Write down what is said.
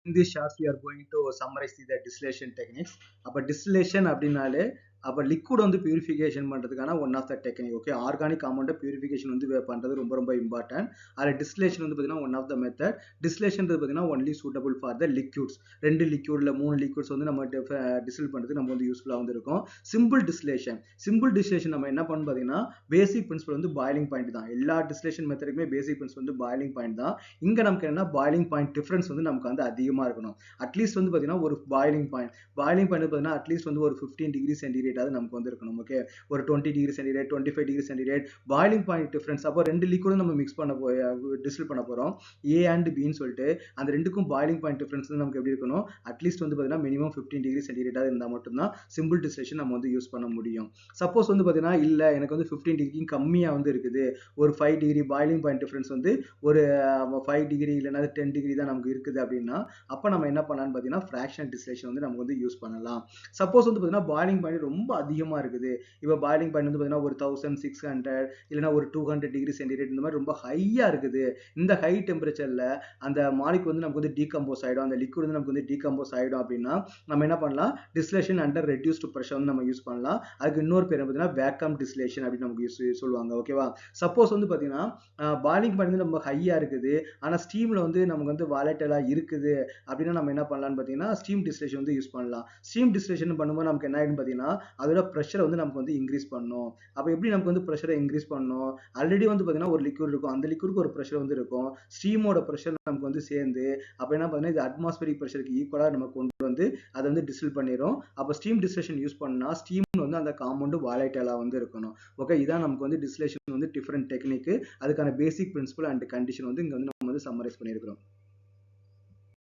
In this short, we are going to summarize the distillation techniques. அப்ப distillation அப்படினாலே அப்ப liquid வந்து purification பண்றதுக்கான one of the technique. Okay, organic compound purification வந்து பண்றது ரொம்ப ரொம்ப இம்பார்ட்டன்ட். அதுல டிஸ்டிலேஷன் வந்து பாத்தீங்கன்னா one of the method. Distillation பாத்தீங்கன்னா only suitable for the liquids. 2 லிக்விட்ல 3 லிக்விட்ஸ் வந்து நம்ம டிஸ்டில் பண்றது நம்ம வந்து யூஸ்ஃபுல்லா வந்து இருக்கும். சிம்பிள் டிஸ்டிலேஷன் நம்ம என்ன பண்ணணும் பாத்தீங்கன்னா பேசிக் பிரின்சிபல் வந்து பாயிலிங் பாயிண்ட் தான். எல்லா டிஸ்டிலேஷன் மெத்தடுக்குமே பேசிக் பிரின்சிபல் வந்து பாயிலிங் பாயிண்ட் தான். இங்க நமக்கு என்ன பாயிலிங் பாயிண்ட் டிஃபரன்ஸ் வந்து நமக்கு வந்து அதிகமா இருக்கணும். அட்லீஸ்ட் வந்து பாத்தீங்கன்னா ஒரு பாயிலிங் பாயிண்ட் பாத்தீங்கன்னா அட்லீஸ்ட் வந்து ஒரு 15 டிகிரி சென்டிகிரேட் நமக்கு வந்து இருக்கணும். ஓகே, ஒரு 20 degree centigrade 25 degree centigrade boiling point difference. அப்போ ரெண்டு லிக்விடும் நம்ம மிக்ஸ் பண்ண டிஸ்டில் பண்ண போறோம், ஏ அண்ட் பின்னு சொல்லிட்டு. அந்த ரெண்டுக்கும் பாயிலிங் பாயிண்ட் டிஃபரன்ஸ் நமக்கு எப்படி இருக்கணும், அட்லீஸ்ட் வந்து பாத்தீங்கன்னா மினிமம் 15 டிகிரி சென்டிகிரேட்டா இருந்தா மட்டும்தான் சிம்பிள் டிஸ்டிலேஷன் நம்ம வந்து யூஸ் பண்ண முடியும். சப்போஸ் வந்து பாத்தீங்கன்னா இல்ல எனக்கு வந்து 15 டிகிரி கம்மியா வந்து இருக்குது, ஒரு 5 டிகிரி பாயிலிங் பாயிண்ட் டிஃபரன்ஸ் வந்து ஒரு 5 டிகிரி இல்லைன்னா 10 டிகிரி தான் நமக்கு இருக்குது அப்படின்னா அப்ப நம்ம என்ன பண்ணலாம்னு பாத்தீங்கன்னா ஃபிராக்ஷனல் டிஸ்டிலேஷன் வந்து நம்ம வந்து யூஸ் பண்ணலாம். சப்போஸ் வந்து பாத்தீங்கன்னா பாயிலிங் பாயிண்ட் ரொம்ப அதிகமா இருக்குது, இப்போ பாயிலிங் பாயிண்ட் வந்து பாத்தீங்கன்னா ஒரு 1600 இல்லைன்னா ஒரு 200 டிகிரி சென்டிகிரேட் இந்த மாதிரி ரொம்ப ஹையா இருக்குது. இந்த ஹை டெம்பரேச்சர்ல அந்த மாலிக் வந்து நமக்கு வந்து டீகம்போஸ் ஆயிடும், அந்த லிக்விட் வந்து நமக்கு வந்து டீகம்போஸ் ஆயிடும் அப்படின்னா நம்ம என்ன பண்ணலாம், டிஸ்டிலேஷன் அண்டர் ரெடியூஸ்டு பிரஷர் வந்து நம்ம யூஸ் பண்ணலாம். அதுக்கு இன்னொரு பேர் பார்த்தீங்கன்னா வேக்கம் டிஸ்டிலேஷன் அப்படின்னு நமக்கு சொல்லுவாங்க. ஓகேவா, சப்போஸ் வந்து பாத்தீங்கன்னா பாயிலிங் பாயிண்ட் வந்து நம்ம ஹையா இருக்குது ஆனா ஸ்டீம்ல வந்து நமக்கு வந்து வாலட்டைலா இருக்குது அப்படின்னா நம்ம என்ன பண்ணலாம்னு பாத்தீங்கன்னா ஸ்டீம் டிஸ்டிலேஷன் வந்து யூஸ் பண்ணலாம். ஸ்டீம் டிஸ்டிலேஷன் பண்ணும்போது நமக்கு என்ன ஆயிடும் பாத்தீங்கன்னா அதோட ப்ரெஷரை வந்து நமக்கு வந்து இன்க்ரீஸ் பண்ணும். அப்போ எப்படி நமக்கு வந்து ப்ரெஷரை இன்க்ரீஸ் பண்ணும், ஆல்ரெடி வந்து பாத்தீங்கன்னா ஒரு லிக்விட் இருக்கும், அந்த லிக்விடுக்கு ஒரு ப்ரெஷர் வந்து இருக்கும், ஸ்டீமோட ப்ரெஷர் நமக்கு வந்து சேர்ந்து அப்போ என்ன பார்த்தீங்கன்னா இது அட்மாஸ்பரிக் ப்ரெஷருக்கு ஈக்குவலாக நம்ம கொண்டு வந்து அதை வந்து டிஸ்டில் பண்ணிடும். அப்போ ஸ்டீம் டிஸ்டிலேஷன் யூஸ் பண்ணா ஸ்டீம் வந்து அந்த காம்பவுண்ட் வாலட்டைலா வந்து இருக்கணும். ஓகே, இதான் நமக்கு வந்து டிஸ்டிலேஷன் வந்து டிஃபரெண்ட் டெக்னிக். அதுக்கான பேசிக் பிரின்சிபல் அண்ட் கண்டிஷன் வந்து இங்க வந்து நம்ம வந்து சம்மரைஸ் பண்ணியிருக்கிறோம்.